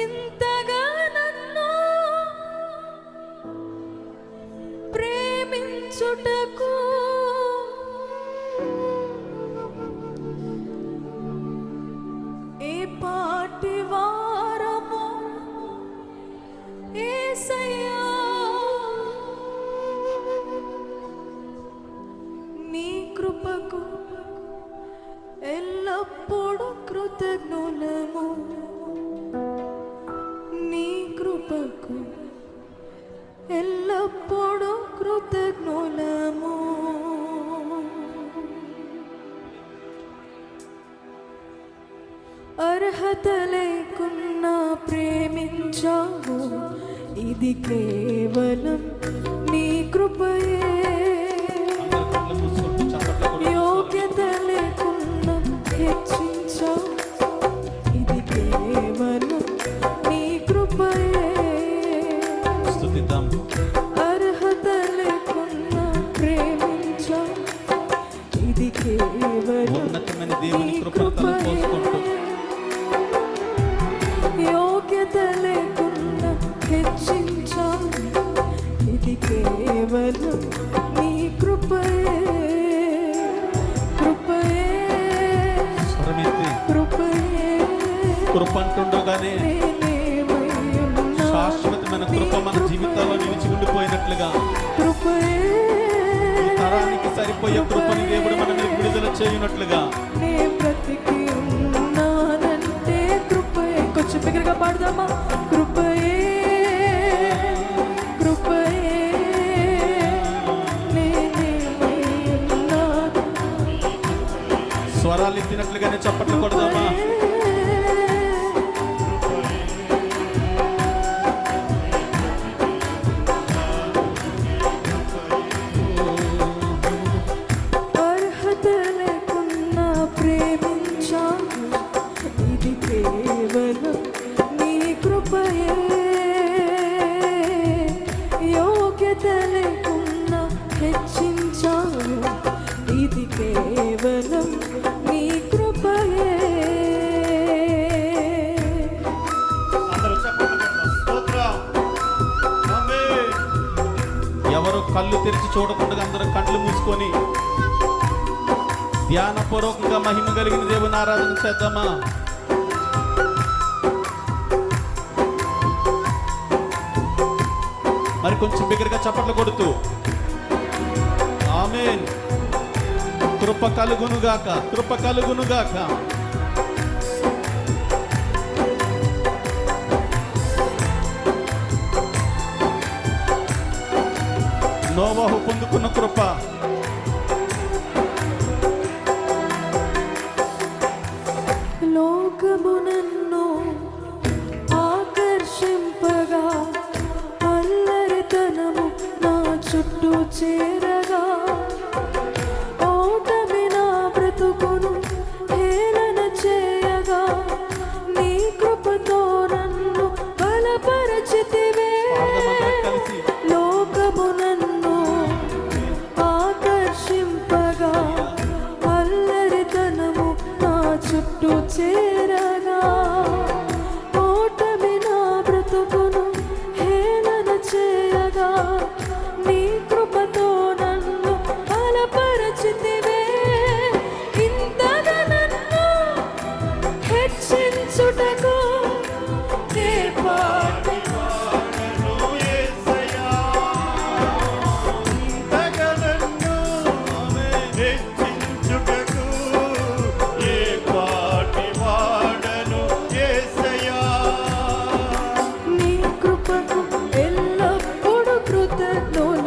ఇంతగా నన్ను ప్రేమించుటకు ఏ పాటి వారము యేసయ్యా, నీ కృపకు ఎల్లప్పుడూ కృతజ్ఞులము, నీ కృపకు ఎల్లప్పుడూ కృతజ్ఞులము. అర్హత లేకున్నా ప్రేమించావు, ఇది కేవలం నీ కృపయే. యోగ్యత లేకున్నా హెచ్చించావు, ఇది కేవలం నీ కృపయే. అర్హత లేకున్నా ప్రేమించావు, ఇది కేవలం నీ కృపయే. యోగ్యత లేకున్నా హెచ్చించావు, ఇది కేవలం నీ కృపయే. కృపయే కృపయే కృప అంటుండగానే శాశ్వతమైన కృప మన జీవితాల్లో నిలిచి ఉండిపోయినట్లుగా కృపయే తరానికి సరిపోయే కృపని దేవుడు మన మీద విడుదల చేయునట్లుగా నే బ్రతికి ఉన్నానంటే కృపయే. కొంచెం బిగ్గరగా పాడదామా? కృపయే కృపయే నేనేమై ఉన్నాను. స్వరాలు ఎత్తినట్లుగానే చప్పట్లు కొడదామా? అర్హత లేకున్నా ప్రేమించాను, ఇది కేవలం నీ కృపయే. యోగ్యత లేకున్నా హెచ్చించాను, ఇది కేవలం నీ కృపయే. ఎవరు కళ్ళు తెరిచి చూడకుండా అందరూ కళ్ళు మూసుకొని ధ్యానపూర్వకంగా మహిమ కలిగిన దేవుని ఆరాధన చేద్దామా? మరి కొంచెం బిగ్గరగా చప్పట్లు కొడుతూ ఆమేన్. కృప కలుగునుగాక, కృప కలుగునుగాక. నోవహు పొందుకున్న కృప, లోకము నన్ను ఆకర్షింపగా, అల్లరితనము నా చుట్టూ చేరగా, ఓటమి నా బ్రతుకును హేళన చేయగా, నీ కృపతో నన్ను బలపరచితివే. కలిసి లోకము నన్ను ఆకర్షింపగా, అల్లరితనము నా చుట్టూ చేరగా, ఓటమి నా బ్రతుకును హేళన చేయగా, నీ కృపతో నన్ను బలపరచితివే. ఇంతగా నన్ను హెచ్చించుటకు నే పాటి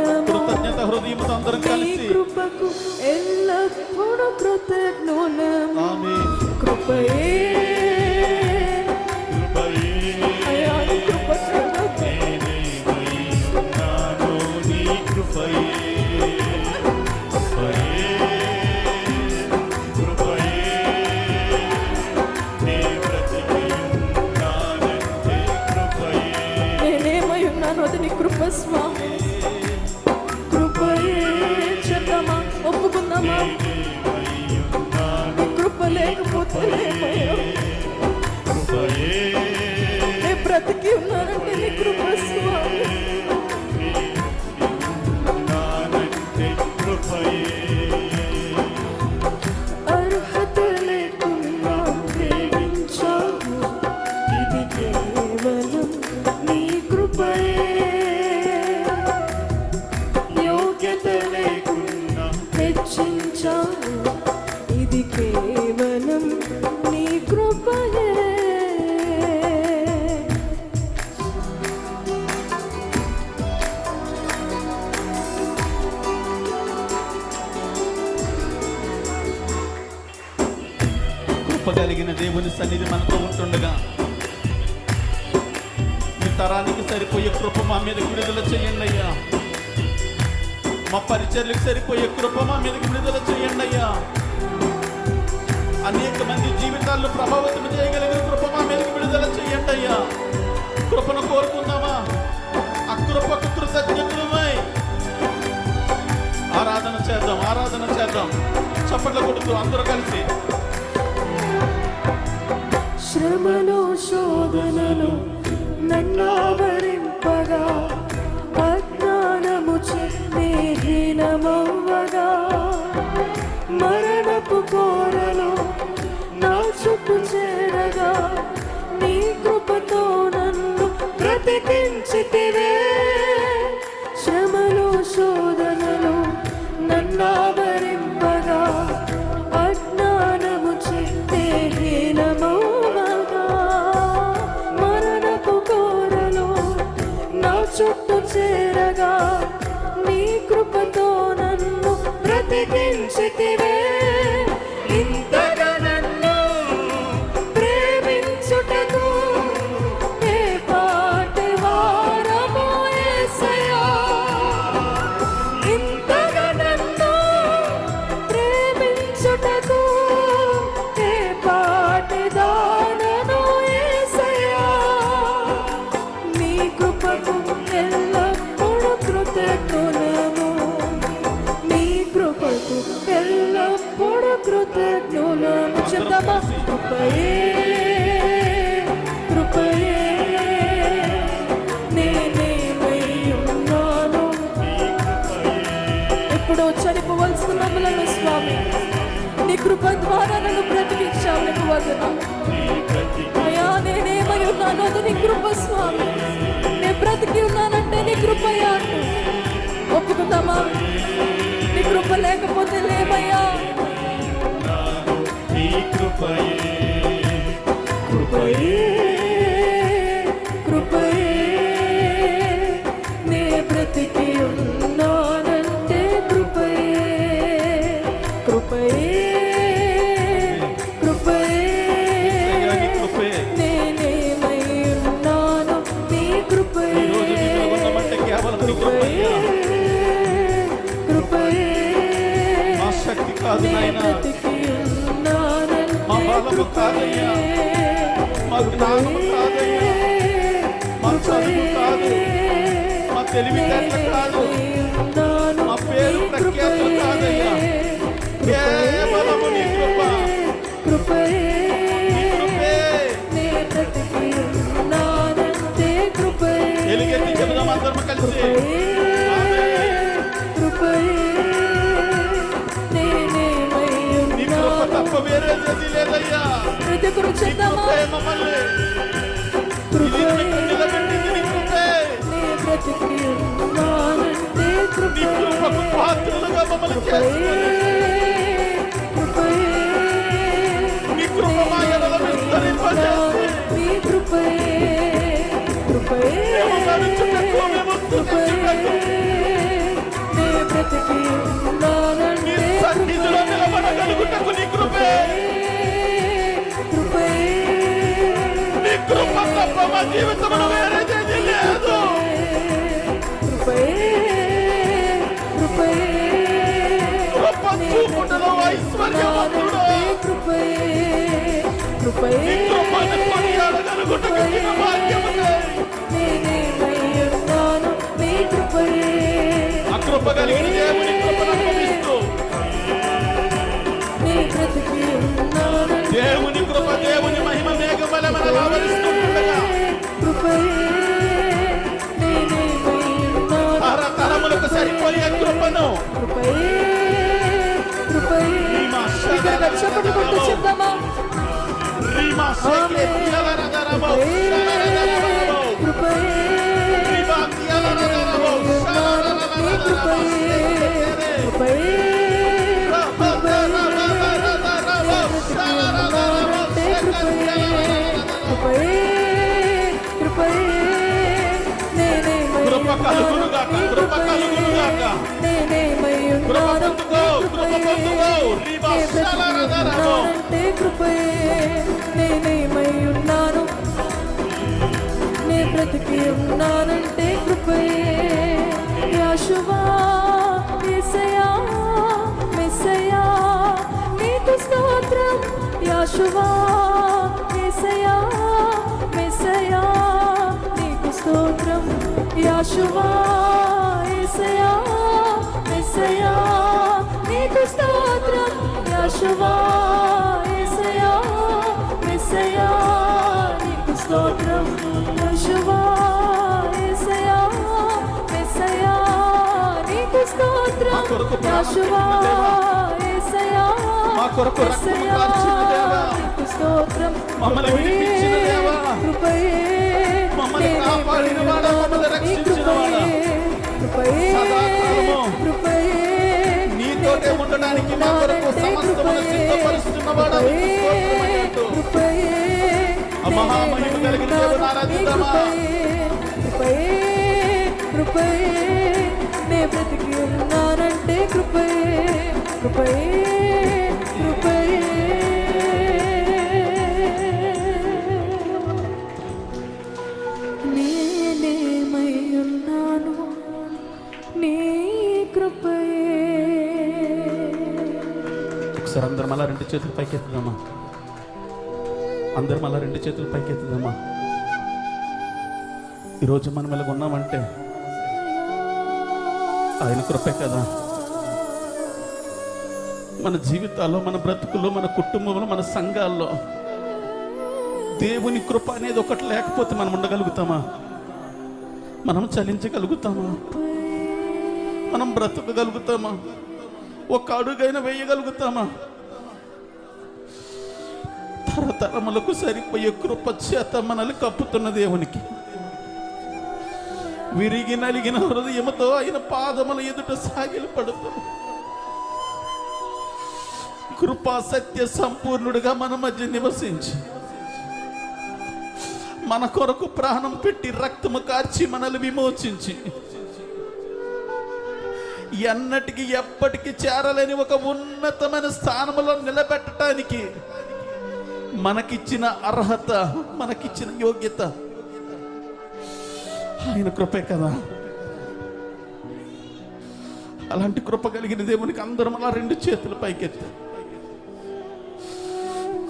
హృదయంతో అందరం కలిసి కృపకు ఎల్లప్పుడూ కృతజ్ఞులము. ఆమేన్. కృపయే అయ్యా, నీ కృపకు నేనేమై ఉన్నాను, అది నీ కృప స్వామి. కృపయే చెప్తామా, ఒప్పుకుందామా? నీ కృప లేకపోతే ఉన్నానంటే నీ కృప స్వామి. ఉన్నానంటే కృపయే. అర్హత లేకున్నా ప్రేమించావు, ఇది కేవలం నీ కృపయే. యోగ్యత లేకున్నా హెచ్చించావు, ఇది కేవలం నీ కృపయే. కృప కలిగిన దేవుని సన్నిధి మనతో ఉంటుండగా ఈ తరానికి సరిపోయే కృప మా మీదకి విడుదల చేయండి అయ్యా. మా పరిచర్లకు సరిపోయే కృప మా మీదకి విడుదల చేయండి అయ్యా. అనేక మంది జీవితాలను ప్రభావితం చేయగలిగిన కృప మా మీదకి విడుదల చేయండి అయ్యా. కృపను కోరుకుందామా? ఆ కృపకు కృతజ్ఞతలమై ఆరాధన చేద్దాం, ఆరాధన చేద్దాం. చప్పట్లు కొడుతూ అందరూ కలిసి. శ్రమలో శోధనలు నన్నావరింపగా, అజ్ఞానము హీనమవ్వగా, మరణపు కోరలో నా చుట్టూ చేరగా, నీ కృపతో నన్ను బ్రతికించితివే. శ్రమలో శోధనలు నన్నావరింపగా, అజ్ఞానము హీనమవ్వగా, మరణపు కోరలో నా చుట్టూ చేరగా, నీ కృపతో నన్ను బ్రతికించితివే. ఇంతగా నన్ను ప్రేమించుటకు ఏ పాటి వారమో యేసయ్యా. ఇంతగా నన్ను ప్రేమించుటకు ఏ పాటి దానను యేసయ్యా. నీ కృపకు ఎల్లప్పుడూ కృతజ్ఞులము, నీ కృపకు ఎల్లప్పుడూ కృతజ్ఞులము. చెప్తామా? కృపయే, కృపయే, నేనేమై ఉన్నాను. ఎప్పుడో చనిపోవలసిన మమ్మలను స్వామి, నీ కృప ద్వారా నన్ను బ్రతికించావు. నీకు వందనాలు అయ్యా. నేనేమై ఉన్నాను అది నీ కృప స్వామి. నేను బ్రతికి ఉన్నానంటే నీ కృపయ్యా అంటూ ఒప్పుకుందామా? నీ కృప లేకపోతే లేమయ్యా. నీ కృపయే, కృపయే, కృపయే, నే బ్రతికి ఉన్నానంటే కృపయే. కృపయే, కృపయే, నీ కృపే. నేనేమై ఉన్నాను నీ కృపయే. ఈ రోజు నీలో ఉన్నామంటే కేవలం నీ కృపయ్యా. కృపయే, మా శక్తి కాదు నే నాయనా, బ్రతికి ఉన్నానంటే మా బలము కాదయ్యా, మా జ్ఞానము కాదయ్యా, మా చదువు కాదు, మా తెలివితేటలు కాదు, మా పేరు ప్రఖ్యాతులు కాదయ్యా. కేవలము నీ కృప, కృపయే, నీ కృపే. నే బ్రతికి ఉన్నానంటే కృపయే. ఎలుగెత్తి చెబుదాం అందరం కలిసి. కృపయే, నేనేమై నీ కృప ఉన్నాను. తప్ప వేరేది లేదయ్యా. ప్రతి ఒక్కరు నీ చెప్తామా? కృపే మమ్మల్ని నిలబెట్టింది. నీ కృపే. నే బ్రతికి ఉన్నానంటే నీ కృపయే. కృపకు పాత్రలుగా మమ్మల్ని చేసుకొని కృపయే, నీ కృప మా ఎడల విస్తరింపజేసి నీ కృపయే, కృపయే, మేము భరించుటకు, మేము స్తుతించుటకు, నే బ్రతికి నీ ఉన్నానంటే సన్నిధిలో నిలబడగలుగుటకు నీ కృపే. కృపయే, నీ కృప తప్ప మా జీవితంలో వేరేది లేదు. కృపయే, కృపయే, కృప చూపుటలో ఐశ్వర్యవంతుడు. కృపయే, నీ కృపయే, కృపను కొనియాడగలుగుటకు దిన భాగ్యము చేయి. నేనేమై ఉన్నాను నీ కృపయే. ఆ కృప కలిగిన దేవుని కృపను అనుభవిస్తూ నీ బ్రతికి ఉన్నానంటే దేవుని కృప, దేవుని మహిమ మేఘమల మనల్ని ఆవరిస్తుండగా కృపయే, కృపను కృపయే కృపయే ఇక్కడ చప్పట్లు కొట్టు చెప్దామా రీమా సేకే దియాలరదరబో కృపయే రీమా దియాలరదరబో నీ కృపయే కృపయే కృప కలుగునుగాక కృప కలుగునుగాక కృప పొందుకో కృప పొందుకో రీమా శాలరదరబో నేనేమయ్యున్నాను నే బ్రతికి ఉన్నానంటే కృపయే యాషువా యేసయ్యా మెస్సయ్యా నీకు స్తోత్రం యాషువా యేసయ్యా మెస్సయ్యా నీకు స్తోత్రం యాషువా యేసయ్యా మెస్సయ్యా నీకు స్తోత్రం యాషువా యేసయ్యా మెస్సయ్యా నీకు స్తోత్రం యాషువా యేసయ్యా మెస్సయ్యా నీకు స్తోత్రం యాషువా యేసయ్యా మా కొరకు రక్తము కార్చిన దేవా నీకు స్తోత్రం మమ్మల్ని విడిపించిన దేవా కృపయే మమ్మల్ని కాపాడిన వాడా మమ్మల్ని రక్షించిన వాడా సదాకాలము నీతోటే ఉండడానికి మా కొరకు సమస్తమును సిద్ధపరుస్తున్న వాడా నీకు స్తోత్రమయ్యట్టు ఆ మహామహిమ కలిగిన దేవుని ఆరాధిద్దామా కృపయే నే బ్రతికి ఉన్నానంటే కృపయే కృపయే కృపయే నేనేమై ఉన్నాను నీ కృపయే ఒకసారి అందరం అలా రెండు చేతులు పైకెత్తుదామా అందరం అలా రెండు చేతులు పైకెత్తుదామా ఈరోజు మనం ఇలాగ ఉన్నామంటే ఆయన కృపే కదా మన జీవితాల్లో మన బ్రతుకుల్లో మన కుటుంబంలో మన సంఘాల్లో దేవుని కృప అనేది ఒకటి లేకపోతే మనం ఉండగలుగుతామా మనం చలించగలుగుతామా మనం బ్రతకగలుగుతామా ఒక అడుగైనా వేయగలుగుతామా తరతరములకు సరిపోయే కృప చేత మనల్ని కప్పుతున్న దేవునికి విరిగి నలిగిన హృదయముతో ఆయన పాదముల ఎదుట సాగిలు పడుతూ కృపా సత్య సంపూర్ణుడిగా మన మధ్య నివసించి మన కొరకు ప్రాణం పెట్టి రక్తము కార్చి మనల్ని విమోచించి ఎన్నటికి ఎప్పటికీ చేరలేని ఒక ఉన్నతమైన స్థానంలో నిలబెట్టడానికి మనకిచ్చిన అర్హత మనకిచ్చిన యోగ్యత ఆయన కృపే కదా. అలాంటి కృప కలిగిన దేవునికి అందరం అలా రెండు చేతులు పైకెత్తి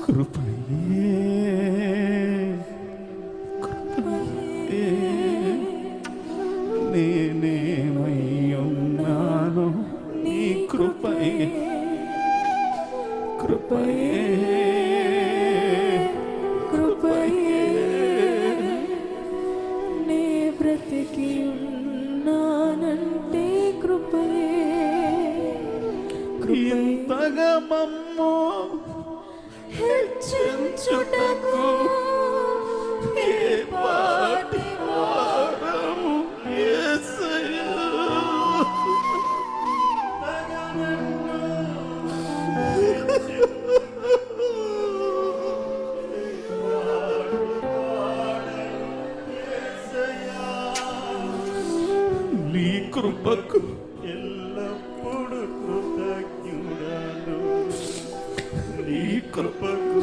కృపయే కృపయే నేనేమై ఉన్నాను నీ కృపయే కృపయే కృపయే నే బ్రతికి ఉన్నానంటే కృపయే ఇంతగా మమ్ము హెచ్చించుటకు ఏ పాటి వారము యేసయ్యా నీ కృపకు ఎల్లప్పుడూ కృతజ్ఞుడను నీ కృపకు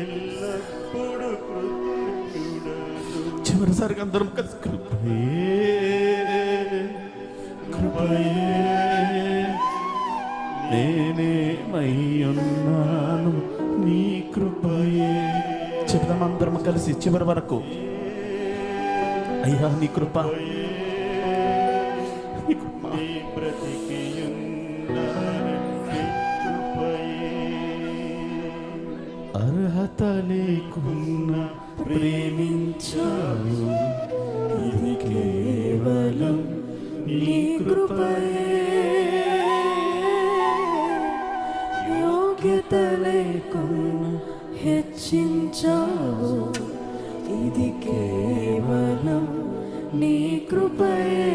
ఎల్లప్పుడూ కృతజ్ఞుడను. చివరిసారిగా అందరం కలిసి కృపయే కృపయే నేనేమై ఉన్నాను నీ కృపయే చెప్దాం అందరం కలిసి చివరి వరకు. అయ్యా నీ కృప అర్హత లేకున్నా ప్రేమించావు ఇది కేవలం నీ కృపయే అర్హత లేకున్నా హెచ్చించావు, ఇది కేవలం నీ కృపయే.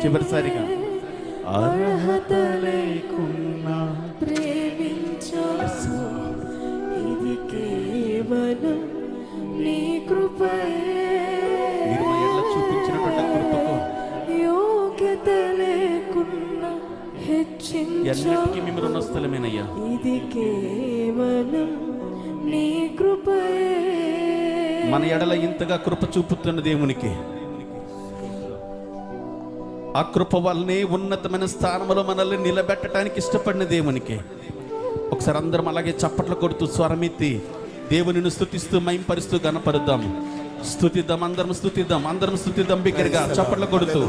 చివరిసారిగా అర్హత లేకున్నా ప్రేమించావు, ఇది కేవలం నీ కృపయే. మీరు మా ఎడల చూపించినటువంటి కృపకు యోగ్యత లేకున్నా హెచ్చించావు, ఎన్నిటికీ మేము రుణస్థలమేనయ్యా. ఇది కేవలం నీ కృపయే. మన ఎడల ఇంతగా కృప చూపుతున్న దేవునికి, ఆ కృప వల్లనే ఉన్నతమైన స్థానంలో మనల్ని నిలబెట్టడానికి ఇష్టపడిన దేవునికి ఒకసారి అందరం అలాగే చప్పట్లు కొడుతూ స్వరమెత్తి దేవునిని స్తుతిస్తూ మహింపరుస్తూ గణపరుద్దాం. స్తుతిద్దాం, అందరం స్తుతిద్దాం, అందరం స్తుతిద్దాం బిగ్గరగా చప్పట్లు కొడుతూ.